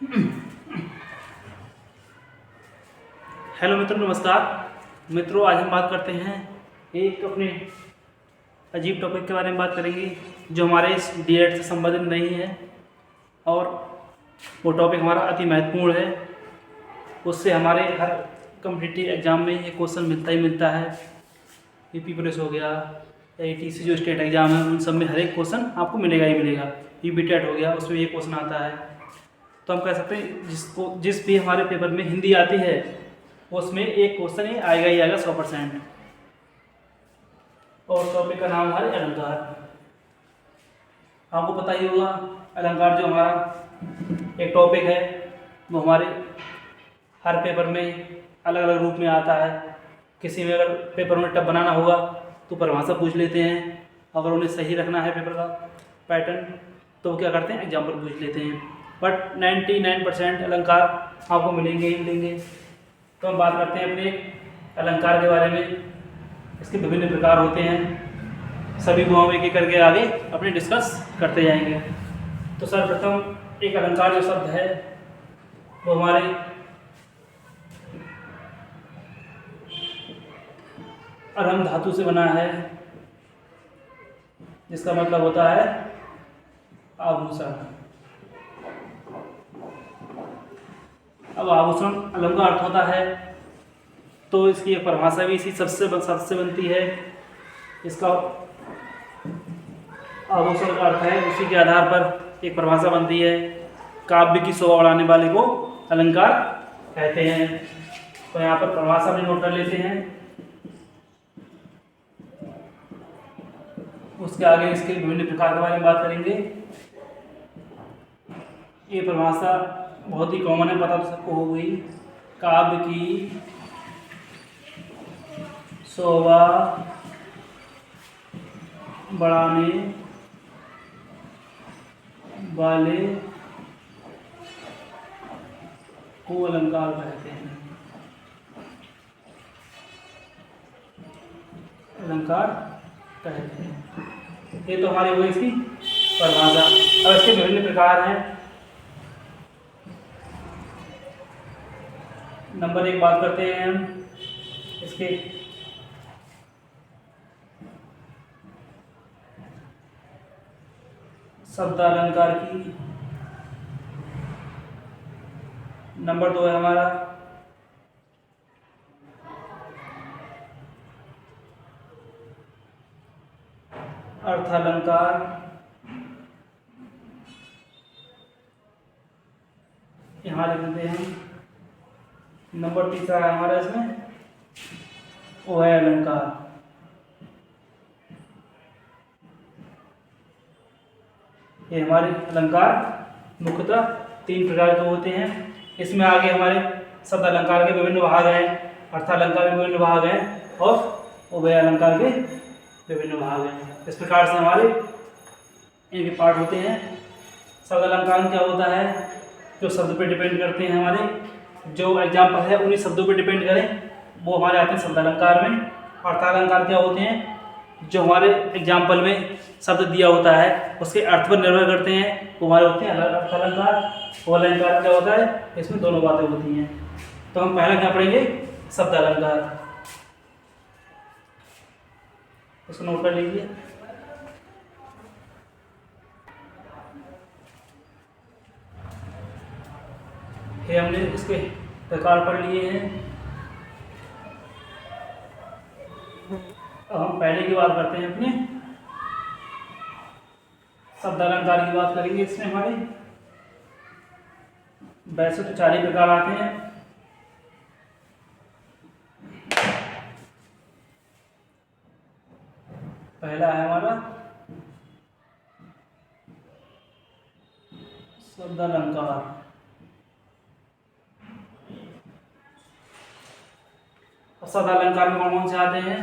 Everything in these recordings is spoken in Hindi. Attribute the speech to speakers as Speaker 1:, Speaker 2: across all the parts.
Speaker 1: हेलो मित्रों, नमस्कार। मित्रों, आज हम बात करते हैं एक अपने अजीब टॉपिक के बारे में बात करेंगे जो हमारे इस डीएड से संबंधित नहीं है, और वो टॉपिक हमारा अति महत्वपूर्ण है। उससे हमारे हर कॉम्पिटिटिव एग्ज़ाम में ये क्वेश्चन मिलता ही मिलता है। यूपी पुलिस हो गया, ATC जो स्टेट एग्ज़ाम है, उन सब में हर एक क्वेश्चन आपको मिलेगा ही मिलेगा। यूपी टेट हो गया, उसमें ये क्वेश्चन आता है। तो हम कह सकते हैं जिस भी हमारे पेपर में हिंदी आती है उसमें एक क्वेश्चन ही आएगा ही आएगा 100%। और टॉपिक का नाम है अलंकार। आपको पता ही होगा, अलंकार जो हमारा एक टॉपिक है वो हमारे हर पेपर में अलग अलग रूप में आता है। किसी में अगर पेपर में टफ बनाना होगा तो परिभाषा पूछ लेते हैं। अगर उन्हें सही रखना है पेपर का पैटर्न तो वो क्या करते हैं, एग्जाम्पल पूछ लेते हैं। बट 99% अलंकार आपको मिलेंगे ही मिलेंगे। तो हम बात करते हैं अपने अलंकार के बारे में। इसके विभिन्न प्रकार होते हैं, सभी को हम एक एक करके आगे अपने डिस्कस करते जाएंगे। तो सर्वप्रथम एक अलंकार जो शब्द है वो हमारे अर्हम धातु से बना है, जिसका मतलब होता है आभूषण। अब आभूषण अलंकार का अर्थ होता है तो इसकी एक परिभाषा भी इसी सबसे बनती है। इसका आभूषण का अर्थ है, उसी के आधार पर एक परिभाषा बनती है। काव्य की शोभा बढ़ाने वाले को अलंकार कहते हैं। तो यहाँ पर परिभाषा भी नोट कर लेते हैं। उसके आगे इसके विभिन्न प्रकार के बारे में बात करेंगे। ये परिभाषा बहुत ही कॉमन है, पता तो सबको हो गई। काव्य की शोभा बढ़ाने वाले को अलंकार कहते हैं। अलंकार कहते हैं। ये तो हमारी हुई इसकी परिभाषा। अब इसके विभिन्न प्रकार हैं। नंबर 1 बात करते हैं हम इसके शब्द अलंकार की। नंबर 2 है हमारा अर्थ अलंकार। यहाँ लिख देते हैं। नंबर 3 है हमारा इसमें वो है अलंकार। ये हमारे अलंकार मुख्यतः 3 प्रकार के होते हैं। इसमें आगे हमारे शब्द अलंकार के विभिन्न भाग हैं, अर्थालंकार के विभिन्न भाग हैं और उभय अलंकार के विभिन्न भाग हैं। इस प्रकार से हमारे इनके पार्ट होते हैं। शब्द अलंकार क्या होता है, जो शब्द पे डिपेंड करते हैं, हमारे जो एग्जाम्पल है उन्हीं शब्दों पे डिपेंड करें वो हमारे आते हैं शब्द अलंकार में। अर्थालंकार क्या होते हैं, जो हमारे एग्जाम्पल में शब्द दिया होता है उसके अर्थ पर निर्भर करते हैं, वो हमारे होते हैं अर्थालंकार। वो अलंकार क्या होता है, इसमें दोनों बातें होती हैं। तो हम पहला क्या पढ़ेंगे, शब्द अलंकार। इसको नोट कर लीजिए। ये हमने इसके प्रकार पढ़ लिए हैं। अब हम पहले की बात करते हैं, अपने शब्द अलंकार की बात करेंगे। इसमें हमारे वैसे तो 4 ही प्रकार आते हैं। पहला है हमारा शब्द अलंकार। शब्द अलंकार में कौन कौन से आते हैं।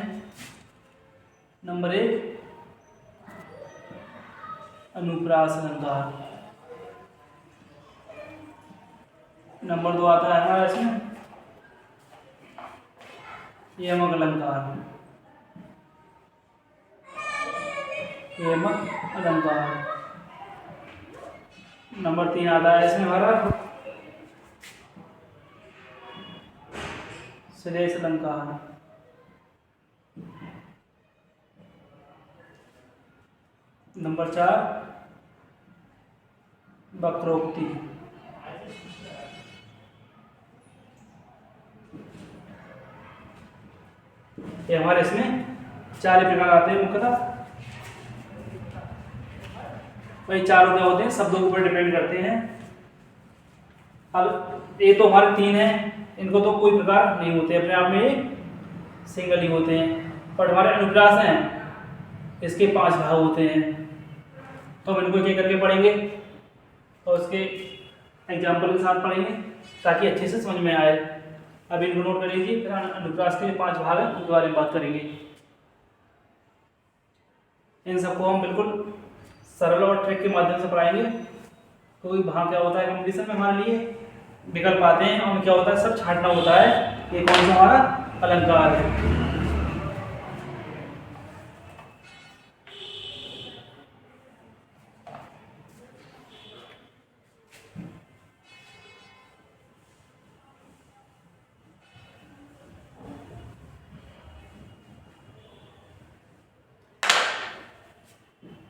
Speaker 1: नंबर 1 अनुप्रास अलंकार। नंबर 2 आता है हमारा इसमें यमक अलंकार। यमक अलंकार। नंबर 3 आता है इसमें हमारा श्लेषलंकार। नंबर 4 वक्रोक्ति। ये हमारे इसमें 4 प्रकार आते हैं मुख्यतः। वही चारों क्या होते हैं, शब्दों के ऊपर डिपेंड करते हैं। अब ये तो हमारे 3 हैं, इनको तो कोई प्रकार नहीं होते अपने आप में, सिंगल ही होते हैं। पर हमारे अनुप्रास हैं, इसके 5 भाग होते हैं। तो हम इनको क्या करके पढ़ेंगे और उसके एग्जाम्पल के साथ पढ़ेंगे ताकि अच्छे से समझ में आए। अब इनको नोट कर लीजिए। फिर अनुप्रास के 5 भाग हैं, उनके बारे में बात करेंगे। इन सबको हम बिल्कुल सरल और ट्रिक के माध्यम से पढ़ाएंगे। कोई वहाँ क्या होता है कंपटीशन में हमारे लिए विकल्प आते हैं और क्या होता है सब छांटना होता है। ये कौन सा हमारा अलंकार है।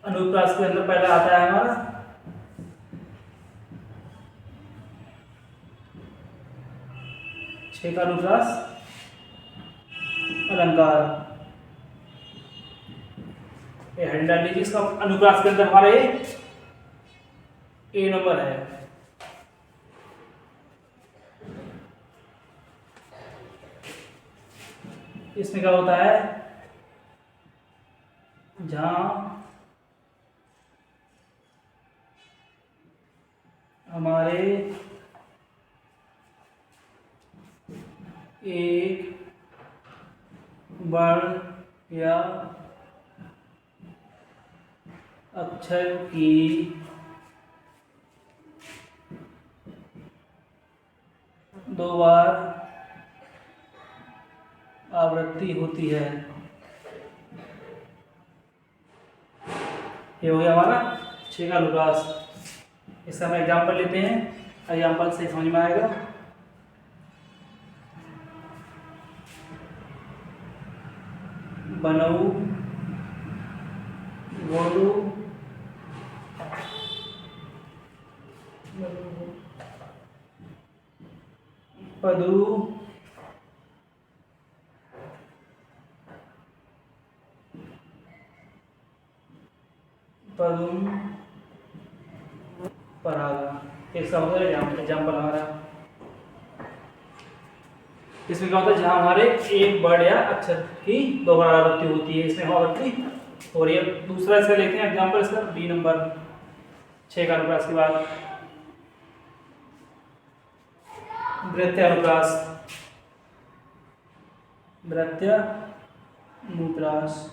Speaker 1: अनुप्रास के अंदर पहला आता है हमारा छह का अनुप्रास अलंकार। ये हेड डाल लीजिए। इसका अनुप्रास के अंदर हमारा ये ए नंबर है। इसमें क्या होता है, जहां हमारे एक वर्ण या अक्षर की दो बार आवृत्ति होती है। ये हो गया हमारा 6 का अनुप्रास। इसका हम एग्जाम्पल लेते हैं, एग्जाम्पल से समझ में आएगा। बनऊ, गोलू, पदू, पदुम, परागा। एक सा होता है एग्जाम्पल हमारा। इसमें क्या होता है, जहां हमारे एक वर्ड या अक्षर की 2 बार आवृत्ति होती है, इसमें आवृत्ति हो रही है। दूसरा इसका लेते हैं एग्जाम्पल, इसका बी नंबर 6 का अनुप्रास के बाद वृत्यानुप्रास। वृत्यानुप्रास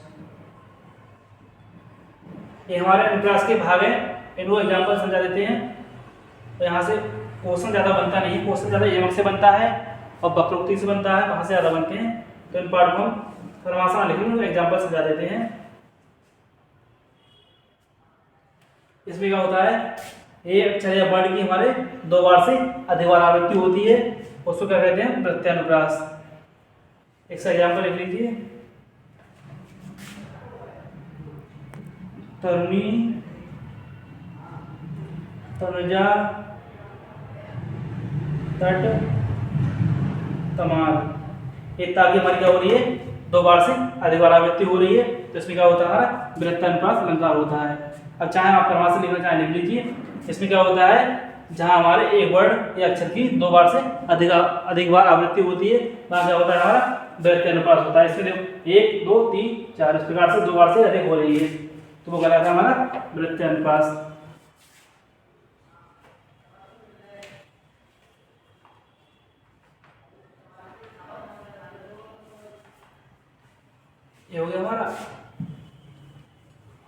Speaker 1: ये हमारे अनुप्रास के भाग हैं। इनको एग्जाम्पल समझा देते हैं। तो यहाँ से क्वेश्चन ज़्यादा बनता नहीं है, क्वेश्चन ज़्यादा यमक से बनता है और वक्रोक्ति से बनता है, वहाँ से ज़्यादा बनते हैं। तो इन पार्ट को हम फरमाशा लिखेंगे, एग्जाम्पल समझा देते हैं। इसमें क्या होता है, ये अक्षर या वर्ड की हमारे 2 बार से अधिक बार आवृत्ति होती है, उसको क्या कहते हैं, वृत्यानुप्रास। एक सा एग्जाम्पल लिख लीजिए। तरुणी, तनुजा, तट, तमाल। ये ताकि हमारी क्या हो रही है, 2 बार से अधिक बार आवृत्ति हो रही है। तो इसमें क्या होता है, वृत्तानुप्रास अलंकार होता है। अब चाहे आप फरमाशा लिखना चाहे लिख लीजिए। इसमें क्या होता है, जहां हमारे एक वर्ड या अक्षर की 2 बार से अधिक बार आवृत्ति होती है, वहां क्या होता है, हमारा वृत्तानुप्रास होता है। इसमें देखो 1 2 3 4 इस प्रकार से 2 बार से अधिक हो रही है, तो वो कहलाता है हमारा वृत्तानुप्रास। ये हो गया हमारा।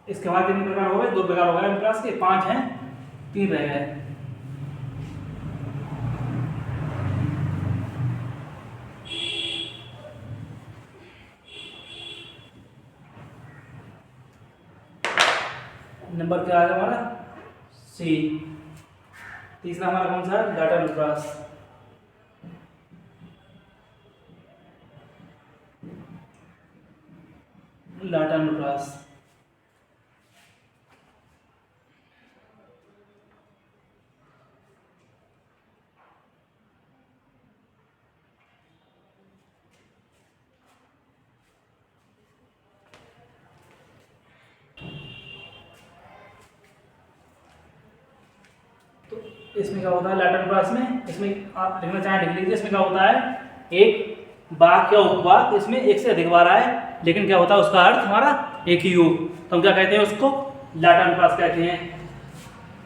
Speaker 1: इसके बाद कितने प्रकार हो गए, 2 प्रकार हो गए अनुप्रास के, 5 हैं, 3 रह गए। नंबर क्या आएगा हमारा, सी। तीसरा हमारा कौन सा है, डाटा अनुप्रास। लाटानुप्रास। तो इसमें क्या होता है लाटानुप्रास में, इसमें आप लिखना चाहें लिख लीजिए। इसमें क्या होता है, एक वाक्य या उपवाक, इसमें एक से अधिक बार आए लेकिन क्या होता है उसका अर्थ हमारा एक ही हो, तो हम क्या कहते हैं उसको लाटानुप्रास कहते हैं।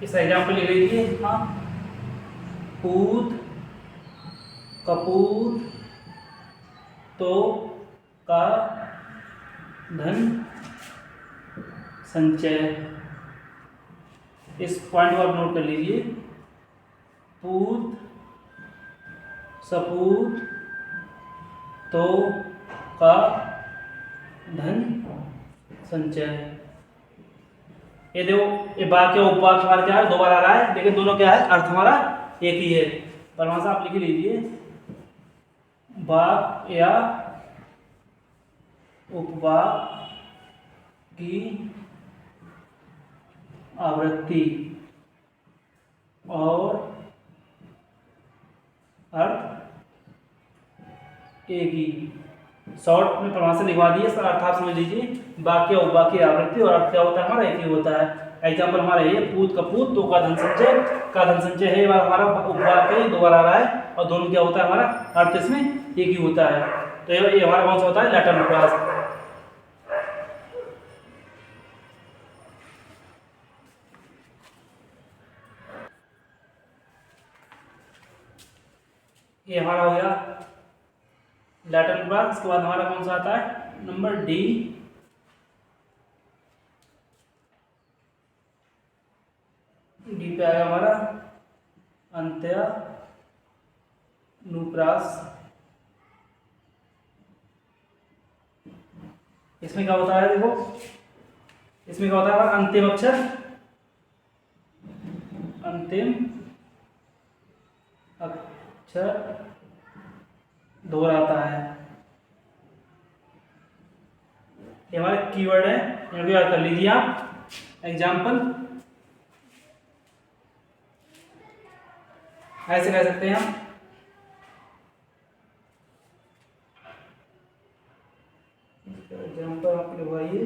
Speaker 1: इसका एग्जाम्पल ले लीजिए। हाँ, पूत, कपूत, तो, का, धन, संचय। इस पॉइंट को आप नोट कर लीजिए। पूत, सपूत, तो, का, धन, संचय। ये देखो, ये वाक्य उपवाक हमारा क्या है, दो बार आ रहा है लेकिन दोनों क्या है, अर्थ हमारा एक ही है। परिभाषा आप लिख लीजिए। वाक्य या उपवाक की आवृत्ति और अर्थ एक ही। शॉर्ट में परिभाषा लिखवा दी है, अर्थ आप समझ लीजिए। वाक्य उपवाक की आवृत्ति और अर्थ क्या होता है हमारा एक ही होता है। एग्जाम्पल हमारा ये पूत कपूत, तो का धन संचय। का धन संचय है, बार हमारा उपवाक है, दो बार आ रहा है और दोनों क्या होता है हमारा अर्थ इसमें एक ही होता है। तो ये हमारा कौन सा होता है, लाटानुप्रास। ये हमारा हो गया लाटानुप्रास। इसके बाद हमारा कौन सा आता है, नंबर डी, डी पे आएगा हमारा अंत्यानुप्रास। इसमें क्या होता है, देखो इसमें क्या होता है हमारा अंतिम अक्षर, अंतिम अक्षर दोहराता है। ये हमारे कीवर्ड है, इनको याद कर लीजिए आप। एग्जाम्पल ऐसे कह सकते हैं हम, एग्जाम्पल आप लिखवाइए।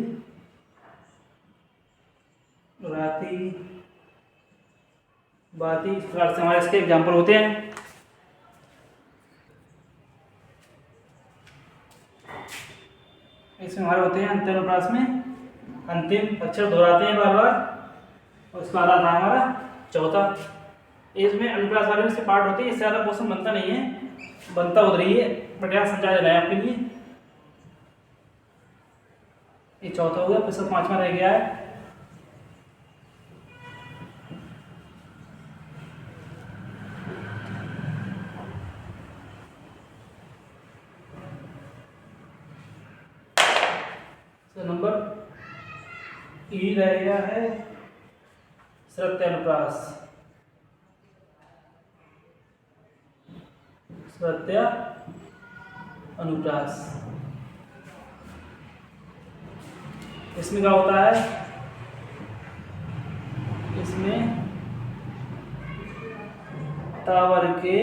Speaker 1: राती, बाती, इस प्रकार से हमारे इसके एग्जाम्पल होते हैं। इसमें हमारे होते हैं अंत्यानुप्रास में अंतिम अक्षर दोहराते हैं बार बार। और उसके बाद आता है हमारा चौथा। इसमें अनुप्रास वाले में से पार्ट होते हैं, इससे ज़्यादा क्वेश्चन बनता नहीं है, बनता उधर ही है बट यहाँ समझा देना है आपके लिए। ये चौथा हो गया, फिर सब पांचवा रह गया है। नंबर ई रह गया है श्रुत्यानुप्रास। श्रुत्यानुप्रास इसमें क्या होता है, इसमें तावर के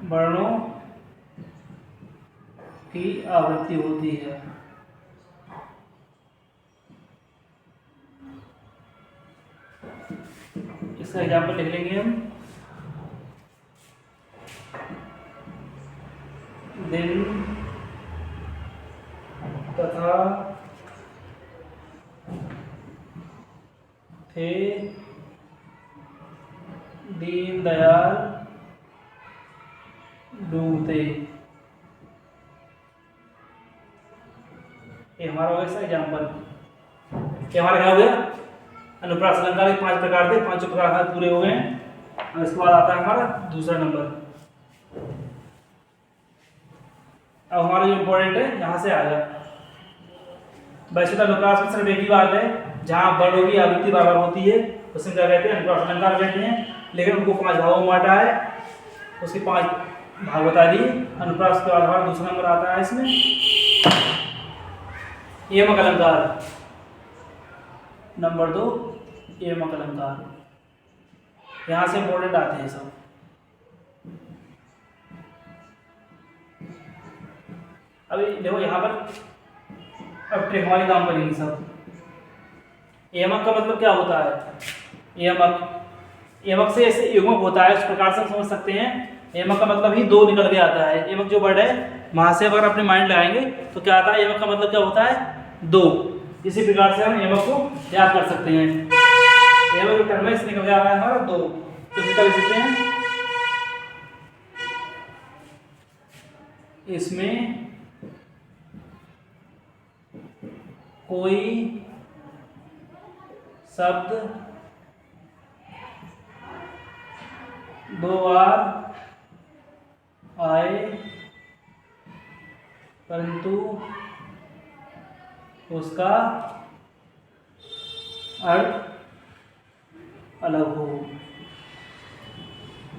Speaker 1: वर्णों की आवृत्ति होती है। इसका एग्जाम्पल लिख लेंगे हम। दिन तथा थे दीनदयाल डूबते। ये हमारा हो गया एग्जाम्पल। ये हमारा क्या हो गया, अनुप्रास अलंकार के 5 प्रकार थे, 5 प्रकार पूरे हो गए हैं। और इसके बाद आता है हमारा दूसरा नंबर। अब हमारा जो इम्पोर्टेंट है यहाँ से आएगा। वैसे तो अनुप्रास में सिर्फ एक ही बात है, जहाँ वर्णों की आवृत्ति बार बार होती है उसमें क्या कहते हैं, अनुप्रास अलंकार कहते हैं। लेकिन उनको 5 भागों में बांटा है, उसके 5 भाग बता दिए। अनुप्रास के बाद हमारा दूसरा नंबर आता है इसमें एयमक अलंकार। नंबर 2 एयमक अलंकार। यहाँ से इंपॉर्टेंट आते हैं सब। अभी देखो यहाँ पर अब ट्रिक हमारी काम करेगी सब। एयमक का मतलब क्या होता है? एयमक से ऐसे युग्मक होता है, इस प्रकार से हम समझ सकते हैं। एयमक का मतलब ही 2 निकल के आता है। एयमक जो वर्ड है वहां से अगर अपने माइंड लगाएंगे तो क्या आता है? एयमक का मतलब क्या होता है? 2। इसी प्रकार से हम एयमक को याद कर सकते हैं। एयमक जो टर्म है इससे निकल के आ रहा है हमारा 2, तो इसका लिख सकते हैं इसमें कोई शब्द 2 बार आए परंतु उसका अर्थ अलग हो।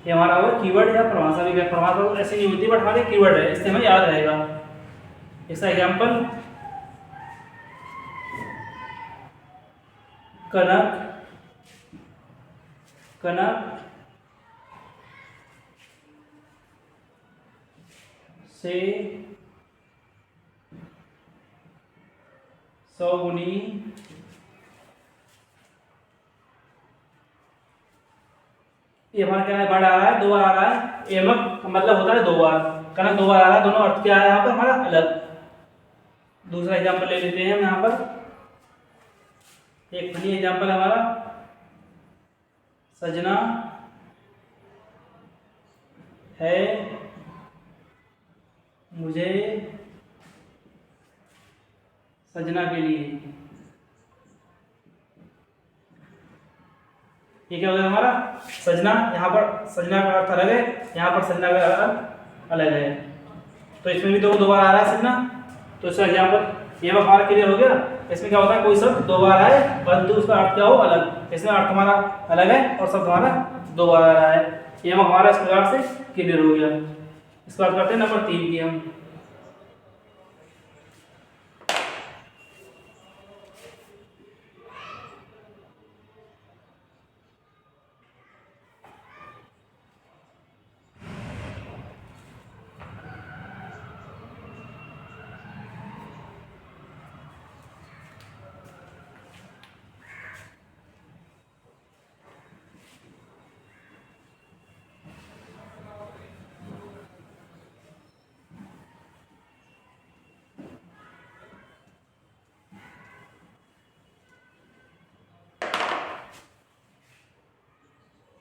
Speaker 1: ये हमारा वो कीवर्ड या परिभाषा भी है। परिभाषा तो ऐसी नहीं होती बट हमारे कीवर्ड है, इससे हमें याद रहेगा। इसका एग्जाम्पल कनक, कनक से 100 गुनी ये हमारा क्या है? वर्ड आ रहा है 2 बार आ रहा है। एयमक का मतलब होता है 2 बार, कनक 2 बार आ रहा है। दोनों अर्थ क्या है यहाँ पर हमारा? अलग। दूसरा एग्जाम्पल ले लेते हैं हम यहाँ पर। एक फनी एग्जाम्पल है हमारा, सजना है मुझे सजना के लिए। ये क्या हो गया हमारा? सजना। यहाँ पर सजना का अर्थ अलग है, यहाँ पर सजना का अर्थ अलग है। तो इसमें भी 2 बार आ रहा है सजना। तो इसका एग्जाम्पल ये हमारा क्लियर हो गया। इसमें क्या होता है? कोई शब्द 2 बार आए परंतु उसका अर्थ क्या हो? अलग। इसमें अर्थ हमारा अलग है और शब्द हमारा 2 बार आ रहा है। ये हमारा इस प्रकार से क्लियर हो गया। इसको बात करते हैं नंबर 3 की हम।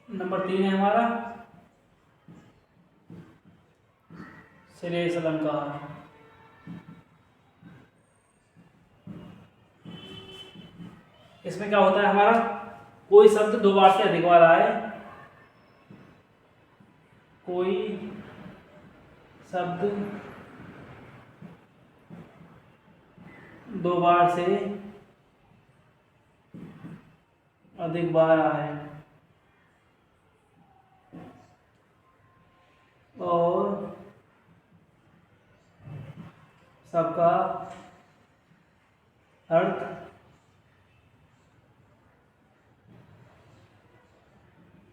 Speaker 1: नंबर 3 है हमारा श्रेष्ठ अलंकार। इसमें क्या होता है हमारा? कोई शब्द 2 बार से अधिक बार आए, कोई शब्द 2 बार से अधिक बार आए और सबका अर्थ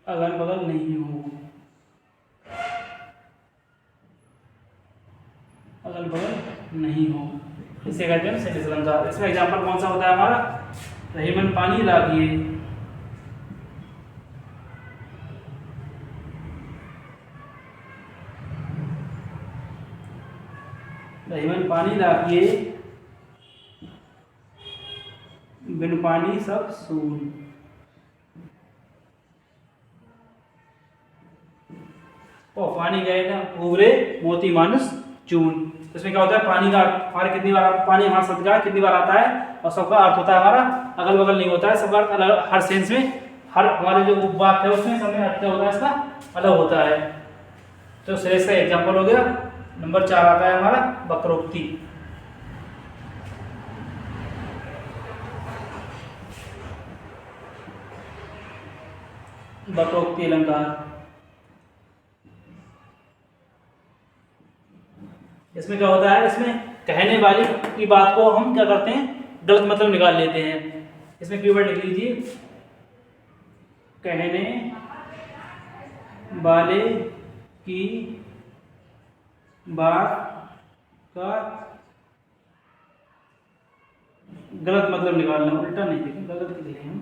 Speaker 1: अगल बगल नहीं हो। अगल बगल नहीं हो, इसे कहते हैं श्रेष्ठ अलंकार। इसमें एग्जाम्पल कौन सा होता है हमारा? रहीमन पानी लागिए, रहीमन पानी लागिए, बिन पानी सब सून। और पानी गए ना उबरे मोती मानुस चून। इसमें क्या होता है? पानी का हमारे कितनी बार पानी हमारे शब्द का कितनी बार आता है और सबका अर्थ होता है हमारा अगल बगल नहीं होता है। सबका अर्थ अलग, हर सेंस में, हर हमारे जो वाक्य है उसमें सब में अर्थ क्या होता है? इसका अलग होता है। तो श्रेष्ठ का एग्जाम्पल हो गया। नंबर 4 आता है हमारा वक्रोक्ति। वक्रोक्ति अलंकार। इसमें क्या होता है? इसमें कहने वाली की बात को हम क्या करते हैं, गलत मतलब निकाल लेते हैं। इसमें कीवर्ड लिख लीजिए, कहने वाले की बात का गलत मतलब निकालना, उल्टा नहीं लिखें, गलत लिखें हम,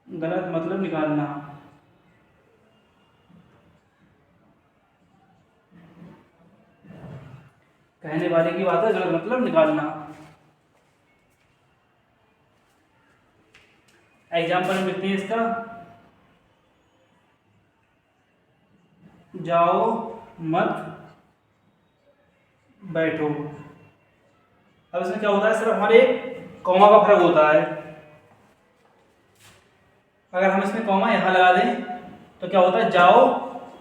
Speaker 1: गलत मतलब निकालना। कहने वाले की बात है, गलत मतलब निकालना। एग्जाम्पल हम लिखते हैं इसका, जाओ मत बैठो। अब इसमें क्या होता है, सिर्फ हमारे कॉमा का फर्क होता है। अगर हम इसमें कॉमा यहाँ लगा दें तो क्या होता है, जाओ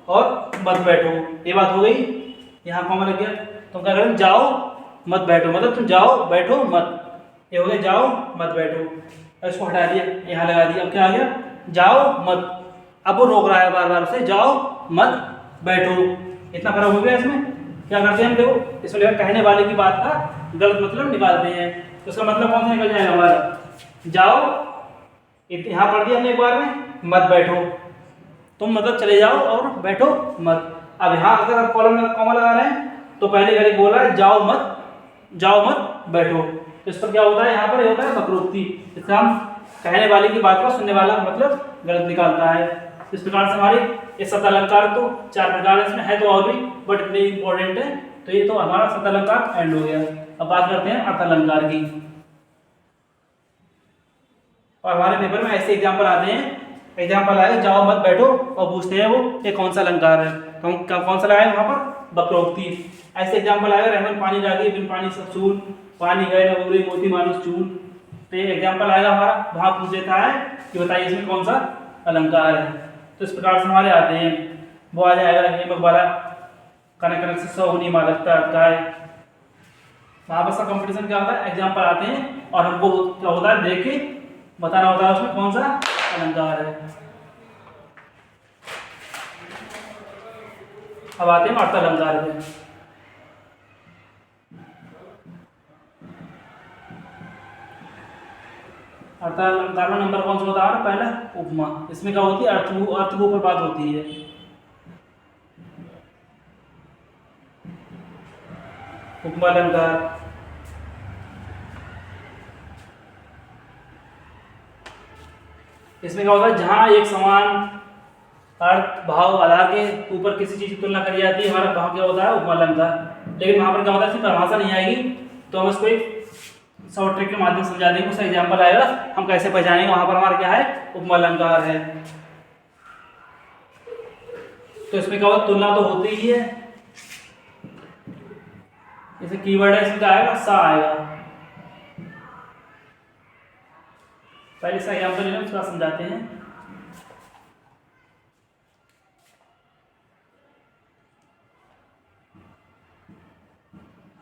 Speaker 1: और मत बैठो, ये बात हो गई। यहाँ कॉमा लग गया तो क्या करें, जाओ मत बैठो, मतलब तुम जाओ बैठो मत, ये हो गया जाओ मत बैठो। अब इसको हटा दिया, यहाँ लगा दिया, अब क्या आ गया, जाओ मत। अब वो रोक रहा है बार बार से, जाओ मत बैठो, इतना फर्क हो गया। इसमें क्या करते हैं हम, देखो इसमें लिखा कहने वाले की बात का गलत मतलब निकालते हैं। तो इसका मतलब कौन सा निकल जाएगा हमारा, जाओ, यहाँ पढ़ दिया हमने एक बार में, मत बैठो, तुम मतलब चले जाओ और बैठो मत। अब यहाँ अगर आप कॉलम कॉमा लगा रहे हैं तो पहले घड़ी बोला है जाओ मत बैठो, तो इस पर क्या होता है, यहाँ पर होता है वक्रोक्ति। इसका हम कहने वाले की बात का सुनने वाला मतलब गलत निकालता है। इस प्रकार से हमारे ये शब्दालंकार तो 4 प्रकार इसमें है, तो और भी बट इतने इंपॉर्टेंट है। तो ये तो हमारा शब्दालंकार एंड हो गया। अब बात करते हैं अर्थालंकार की। और हमारे पेपर में ऐसे एग्जाम्पल आते हैं, एग्जाम्पल आए जाओ मत बैठो और पूछते हैं वो ये कौन सा अलंकार है, कौन सा लगाए वहाँ पर, वक्रोक्ति। ऐसे एग्जाम्पल आएगा, रहमन पानी लागे बिन पानी सब चूल, पानी गए न उबरे मोती मानुष चूल। तो ये एग्जाम्पल आएगा हमारा, वहाँ पूछ देता है कि बताइए इसमें कौन सा अलंकार है। तो इस प्रकार से हमारे आते हैं, वो आ जाएगा हेमक वाला कनक कनक से सोहनी मालकता गाय। वहाँ पर सब कंपटीशन क्या होता है, एग्जाम्पल आते हैं और हमको क्या होता है देख के बताना होता है उसमें कौन सा अलंकार है। अब आते हैं अर्थालंकार पे। अर्थालंकार में नंबर कौन सा होता है, पहला उपमा। इसमें क्या होती है, अर्थ के ऊपर बात होती है। उपमा अलंकार इसमें क्या होता है, जहां एक समान अर्थ भाव आधार के ऊपर किसी चीज की तुलना करी जाती है, हमारा वहां क्या होता है उपमा अलंकार। लेकिन वहां पर क्या होता है, इसकी परिभाषा नहीं आएगी, तो हम इसको एक शॉर्ट ट्रिक के माध्यम से समझा देंगे, उसका एग्जाम्पल आएगा, हम कैसे पहचानेंगे वहां पर हमारा क्या है, उपमा अलंकार है। तो इसमें क्या होगा, तुलना तो होती ही है। जैसे कीवर्ड है, इसमें क्या आएगा, सा आएगा। पहले इसका एग्जाम्पल लेना, उसका समझाते हैं।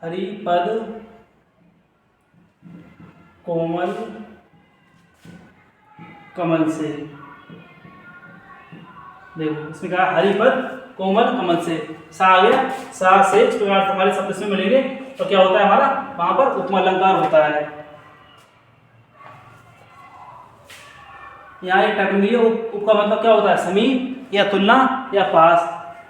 Speaker 1: हरिपद कोमल कमल से, देखो इसमें कहा हरिपद कोमल कमल से, सा आ गया, सा से इस प्रकार से हमारे शब्द इसमें मिलेंगे, तो क्या होता है हमारा वहां पर उपमा अलंकार होता है। यहाँ एक टर्म भी है, उप का मतलब क्या होता है, समीप या तुलना या पास।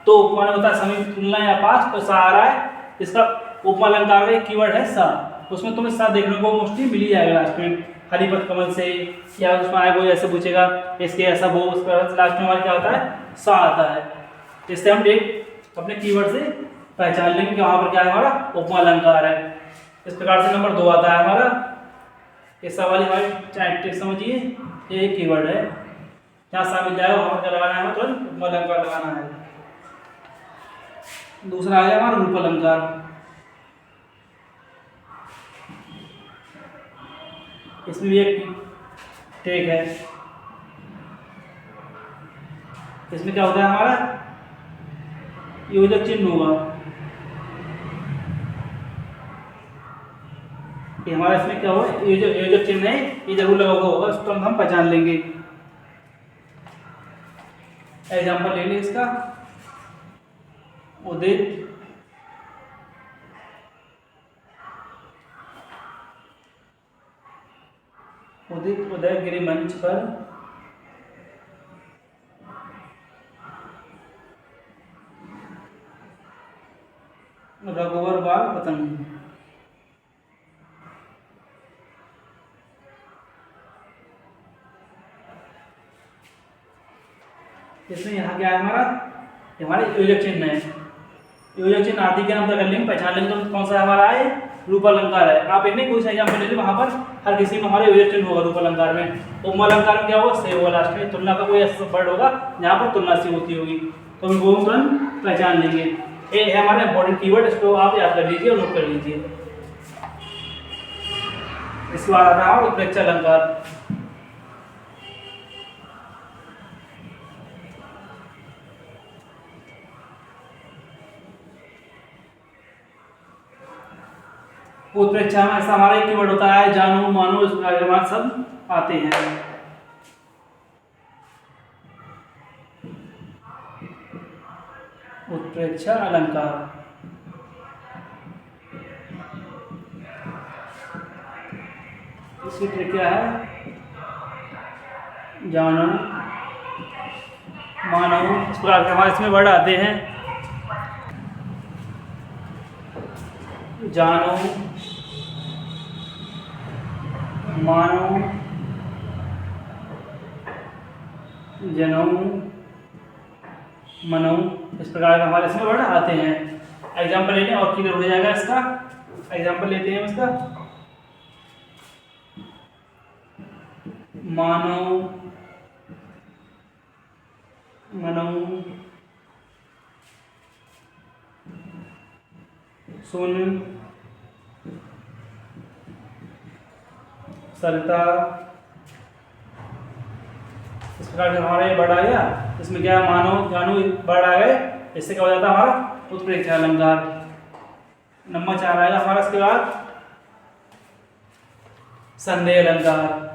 Speaker 1: तो उपमा में होता है समीप, तुलना या पास, तो सा आ रहा है, इसका उपमा अलंकार का एक कीवर्ड है सा। उसमें तुम्हें सा देखने को मोस्टली मिल ही जाएगा लास्ट में, हरिपद कमल से, या उसमें आए वो ऐसे पूछेगा इसके ऐसा वो, उस पर लास्ट में हमारा क्या होता है, सा आता है। इससे हम एक अपने कीवर्ड से पहचान लेंगे कि वहाँ पर क्या है, हमारा उपमा अलंकार है। इस प्रकार से नंबर 2 आता है हमारा, ये सवाल हमारी ट्रिक समझिए, ये एक कीवर्ड है, जहाँ सा मिल जाएगा वहाँ पर क्या लगाना है, तुरंत उपमा अलंकार लगाना है। दूसरा आ गया हमारा रूप अलंकार। इसमें भी एक ट्रिक है। इसमें क्या होता है हमारा, योजक चिन्ह होगा, कि हमारा इसमें क्या होगा, योजक चिन्ह है, ये जरूर लगा हुआ होगा, उसको हम पहचान लेंगे। एग्जाम्पल ले लें इसका, उदित उदित उदयगिरि मंच पर रघुवर बाल पतंग। इसमें यहाँ क्या है हमारा, हमारे योजक चिन्ह है। योजक चिन्ह आदि के नाम से कर लेंगे, पहचान लेंगे तो कौन सा हमारा है, रूपालंकार है। आप इतने कोई सा एग्जाम्पल ले लीजिए, वहाँ पर हर किसी में हमारे योजक चिन्ह होगा रूपालंकार में। उपमालंकार में क्या होगा, से होगा लास्ट में, तुलना का कोई ऐसा वर्ड होगा जहाँ पर तुलना सी होती होगी, तो हम वो तुरंत पहचान लेंगे। ये है हमारा इंपॉर्टेंट कीवर्ड, इसको आप याद कर लीजिए और नोट कर लीजिए। इसके बाद आता है उत्प्रेक्षा अलंकार। उत्प्रेक्षा में ऐसा हमारा एक कीवर्ड होता है, जानो मानो, इस प्रकार के सब आते हैं। उत्प्रेक्षा अलंकार इसकी ट्रिक क्या है, जानो मानो, इस प्रकार के हमारे इसमें वर्ड आते हैं। जानो मानो, जनऊ, मनऊ, इस प्रकार के हमारे इसमें वर्ड आते हैं। एग्जाम्पल लेते हैं और क्लियर हो जाएगा इसका। एग्जाम्पल लेते हैं इसका, मानो, मनऊ, सुन, सरिता, इस प्रकार से हमारा ये वर्ड आ गया। इसमें क्या है, मानो जानो वर्ड आ गए, इससे क्या हो जाता है हमारा उत्प्रेक्षा अलंकार। नंबर 4 आएगा हमारा इसके बाद संदेह अलंकार।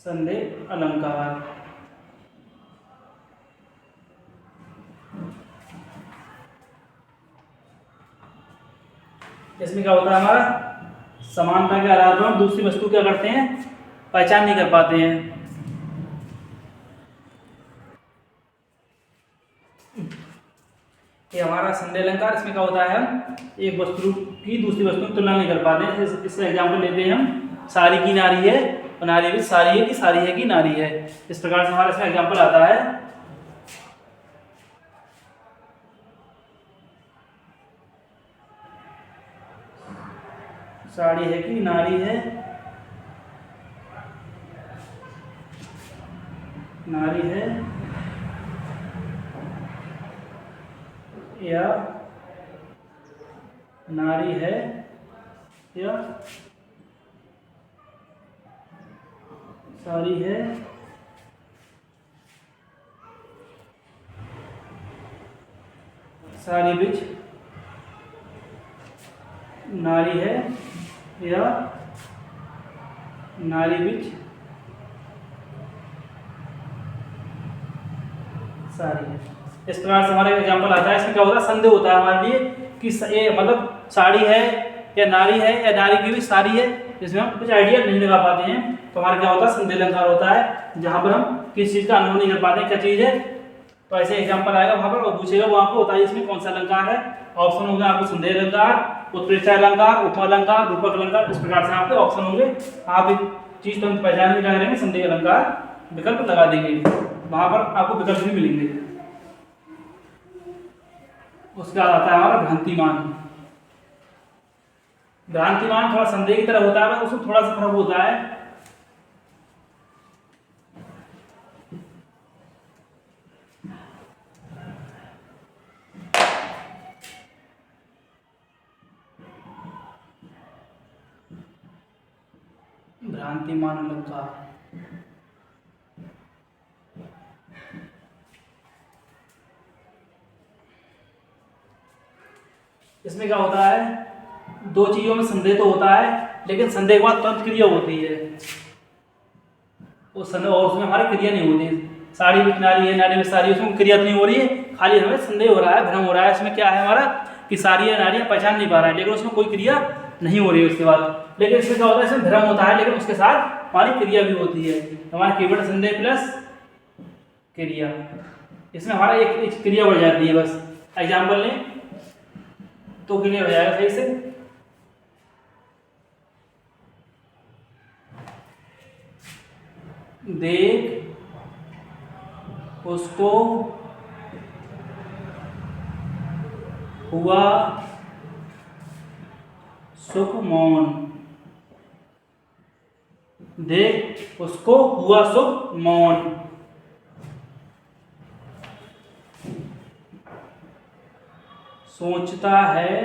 Speaker 1: संदेह अलंकार इसमें क्या होता है हमारा, समानता के आधार पर हम दूसरी वस्तु क्या करते हैं, पहचान नहीं कर पाते हैं। ये हमारा संदेह अलंकार, इसमें क्या होता है, हम एक वस्तु की दूसरी वस्तु की तुलना नहीं कर पाते हैं। इसका एग्जाम्पल लेते हैं हम, सारी की नारी है, और नारी भी सारी है कि सारी है कि नारी है। इस प्रकार से हमारा इसमें एग्जाम्पल आता है। साड़ी है कि नारी है, नारी है या नारी है या सारी है, सारी बीच नारी है या नारी बीच सारी है। इस प्रकार से हमारा एग्जाम्पल आता है। इसमें क्या होता है, संदेह होता है हमारे लिए कि ये मतलब साड़ी है या नारी की भी सारी है, जिसमें हम कुछ आइडिया नहीं लगा पाते हैं। तो हमारा क्या होता है, संदेह अलंकार होता है, जहाँ पर हम किसी चीज़ का अनुभव नहीं कर पाते क्या चीज़ है। तो ऐसे एग्जाम्पल आएगा वहाँ पर और पूछेगा वो आपको बताइए इसमें कौन सा अलंकार है। ऑप्शन होंगे आपको संदेह अलंकार, उत्प्रेक्षा अलंकार, उपमा अलंकार, रूपक अलंकार, इस प्रकार से आपके ऑप्शन होंगे। आप एक चीज़ तो पहचान नहीं रहेंगे, संदेह अलंकार विकल्प लगा देंगे, वहाँ पर आपको विकल्प भी मिलेंगे। उसके बाद आता है हमारा भ्रांतिमान। भ्रांतिमान थोड़ा संदेह की तरह होता है, उसमें थोड़ा सा फर्क होता है। भ्रांतिमान अलंकार इसमें क्या होता है, दो चीजों में संदेह तो होता है, लेकिन संदेह के बाद तुरंत क्रिया होती है, और उसमें हमारी क्रिया नहीं होती। साड़ी में नारी है, नारी में साड़ी, उसमें क्रिया तो नहीं हो रही है, खाली हमें संदेह हो रहा है, भ्रम हो रहा है, इसमें क्या है हमारा कि सारी है नारियाँ पहचान नहीं पा रहा है, लेकिन उसमें कोई क्रिया नहीं हो रही है उसके बाद। लेकिन इसमें क्या होता है, इसमें भ्रम होता है लेकिन उसके साथ हमारी क्रिया भी होती है। हमारा कीवर्ड संदेह प्लस क्रिया, इसमें हमारा एक क्रिया बढ़ जाती है। बस एग्जाम्पल लें तो क्लियर हो जाएगा सही से। देख उसको हुआ सुख मौन, देख उसको हुआ सुख मौन। सोचता है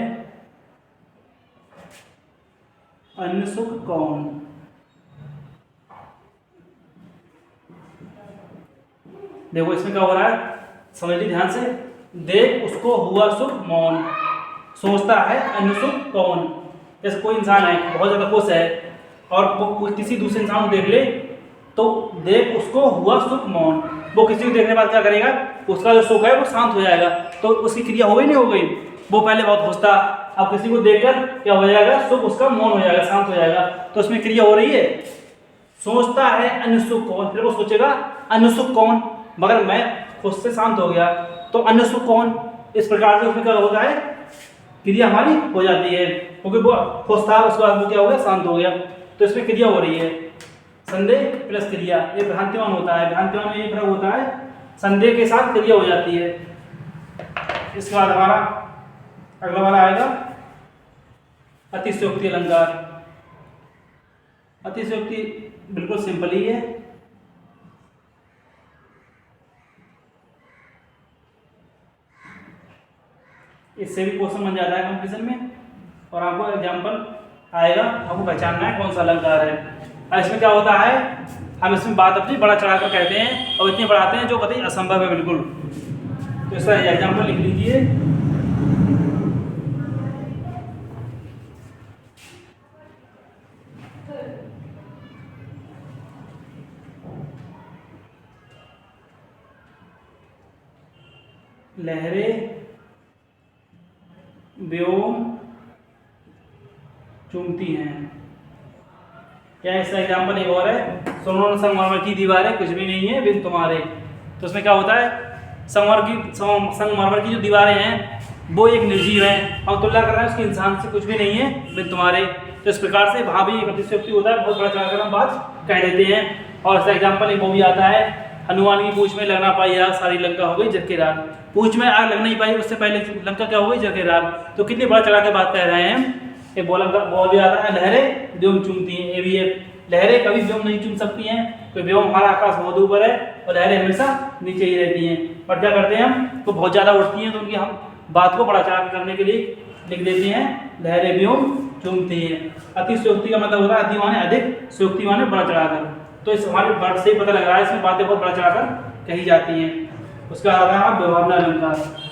Speaker 1: अन्य सुख कौन। देखो इसमें क्या हो रहा है, समझ ली ध्यान से। देख उसको हुआ सुख मौन, सोचता है अन्य सुख कौन। जैसे कोई इंसान है बहुत ज़्यादा खुश है और वो किसी दूसरे इंसान को देख ले तो देख उसको हुआ सुख मौन, वो किसी को देखने के बाद क्या करेगा, उसका जो सुख है वो शांत हो जाएगा। तो उसकी क्रिया हो गई नहीं हो गई, वो पहले बहुत खुश था, अब किसी को देखकर क्या हो जाएगा, सुख उसका मौन हो जाएगा, शांत हो जाएगा। तो उसमें क्रिया हो रही है। सोचता है अन्य सुख कौन, फिर वो सोचेगा अन्य सुख कौन, मगर मैं खुद से शांत हो गया तो अन्य सुख कौन। इस प्रकार से उसमें क्या होता है, क्रिया हमारी हो जाती है, क्योंकि वो खुश था उसके बाद वो क्या हो गया, शांत हो गया। तो इसमें क्रिया हो रही है। संदेह प्लस क्रिया ये भ्रांतिमान होता है। भ्रांतिमान में ये फर्क होता है, संदेह के साथ क्रिया हो जाती है। इसके बाद हमारा अगला वाला आएगा अतिशयोक्ति अलंकार। अतिशयोक्ति बिल्कुल सिंपल ही है। इससे भी क्वेश्चन बन जाता है कंपटीशन में, और आपको एग्जाम्पल आएगा, आपको पहचानना है कौन सा अलंकार है। और इसमें क्या होता है, हम इसमें बात अपनी बड़ा चढ़ाकर कहते हैं और इतनी बढ़ाते हैं जो कतई असंभव है बिल्कुल। तो इसका एग्जाम्पल लिख लीजिए। लहरें व्योम चूमती हैं। क्या इसका एग्जाम्पल एक और है, सुनो न संगमरमर की दीवारें कुछ भी नहीं है बिन तुम्हारे। तो उसमें क्या होता है, संगमरमर की जो दीवारें हैं वो एक निर्जीव है, हम तुलना कर रहे हैं उसके इंसान से, कुछ भी नहीं है बिन तुम्हारे। तो इस प्रकार से वहाँ भी एक अतिशयोक्ति होता है, बहुत बड़ा चढ़ाकर हम बात कह देते हैं। और इसका एग्जाम्पल एक वो भी आता है, हनुमान की पूंछ में लगना पाई आग, सारी लंका हो गई जल के राख। पूंछ में आग लग नहीं पाई, उससे पहले लंका क्या हो गई, जल के राख। तो कितनी बड़ा चढ़ा के बात कह रहे हैं। एक बोल भी आता है, लहरें व्योम चूमती हैं। ये भी है, लहरें कभी व्योम नहीं चूम सकती हैं, तो व्योम हमारा आकाश बहुत ऊपर है और लहरें हमेशा नीचे ही रहती हैं। पर क्या करते हैं हम, तो बहुत ज़्यादा उड़ती हैं तो उनकी हम बात को बड़ा चढ़ा करने के लिए लिख देते हैं, लहरें व्योम चूमती हैं। अतिशयोक्ति का मतलब होता है अति माने अधिक, शयोक्ति माने बड़ा चढ़ाकर। तो इस हमारे वर्ड से ही पता लग रहा है इसमें बातें बहुत बड़ा चढ़ाकर कही जाती हैं। उसका आता है व्यवहार अलंकार।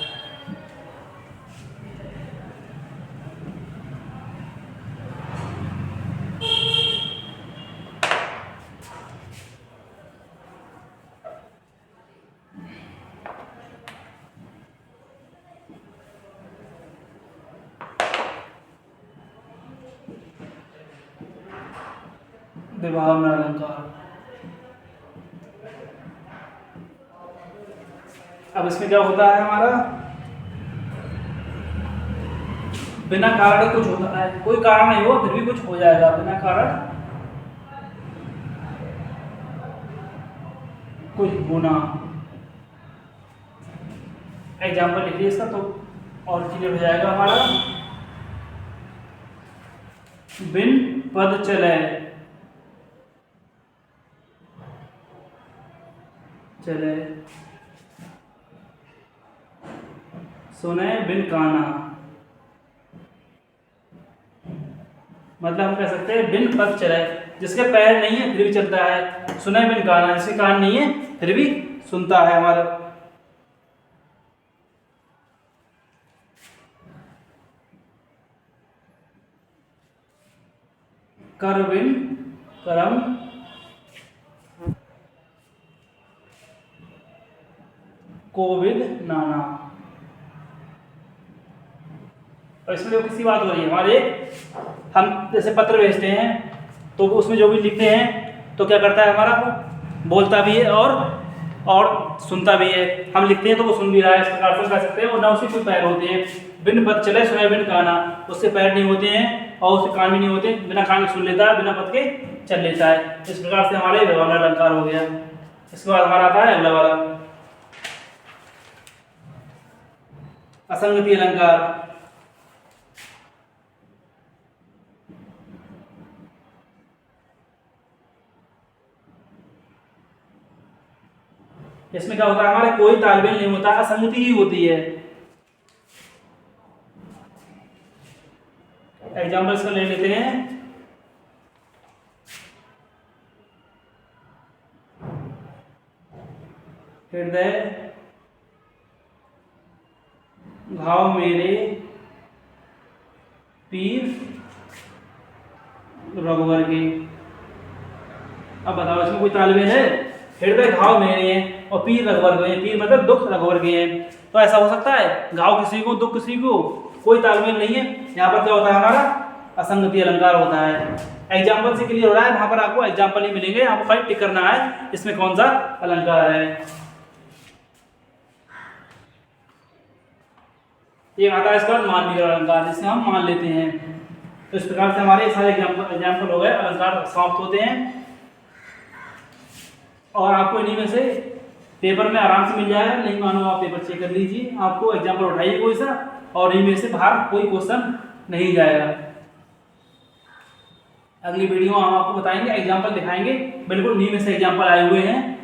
Speaker 1: विभावना अलंकार। अब इसमें क्या होता है हमारा, बिना कारण कुछ होता है, कोई कारण नहीं हो फिर भी कुछ हो जाएगा, बिना कारण कुछ होना। एग्जाम्पल लिखिए इसका तो और क्लियर हो जाएगा हमारा। बिन पद चले, चले सुने बिन काना। मतलब हम कह सकते हैं बिन पद चले, जिसके पैर नहीं है फिर भी चलता है। सुने बिन काना, जिसके कान नहीं है फिर भी सुनता है हमारा। कर बिन करम कोविद नाना। और इसमें जो किसी बात हो रही है हमारे, हम जैसे पत्र भेजते हैं तो उसमें जो भी लिखते हैं तो क्या करता है हमारा, बोलता भी है और सुनता भी है। हम लिखते हैं तो वो सुन भी रहा है, इस प्रकार से कह सकते हैं। और ना उसके कोई पैर होते हैं, बिन पद चले सोया बिन काना, उसके पैर नहीं होते हैं और उसके कान भी नहीं होते, बिना कान के सुन लेता है, बिना पद के चल लेता है। इस प्रकार से हमारे व्यवहार अलंकार हो गया। इसके बाद हमारा आता है अगला वाला असंगति अलंकार। इसमें क्या होता है हमारे, कोई तालमेल नहीं होता, असंगति ही होती है। एग्जाम्पल इसका ले लेते हैं। हृदय घाव मेरे पीर रघुवर के। अब बताओ इसमें कोई तालमेल है? हृदय घाव मेरे हैं और पीर रघुवर के हैं। पीर मतलब दुख, रघुवर के हैं। तो ऐसा हो सकता है घाव किसी को, दुख किसी को, कोई तालमेल नहीं है। यहाँ पर क्या होता है हमारा, असंगति अलंकार होता है। एग्जाम्पल से क्लियर हो रहा है, वहां पर आपको एग्जाम्पल ही मिलेंगे, आपको खाली टिक करना है इसमें कौन सा अलंकार है। एक आता है इसका मानवीय अलंकार, जिसे हम मान लेते हैं। तो इस प्रकार से हमारे सारे एग्जाम्पल हो गए, अलंकार समाप्त होते हैं। और आपको इन्हीं में से पेपर में आराम से मिल जाएगा। नहीं मानो आप पेपर चेक कर लीजिए, आपको एग्जाम्पल उठाइए कोई सा, और इनमें से बाहर कोई क्वेश्चन नहीं जाएगा। अगली वीडियो में हम आपको बताएंगे, एग्जाम्पल दिखाएंगे, बिल्कुल इन्हीं में से एग्जाम्पल आए हुए हैं।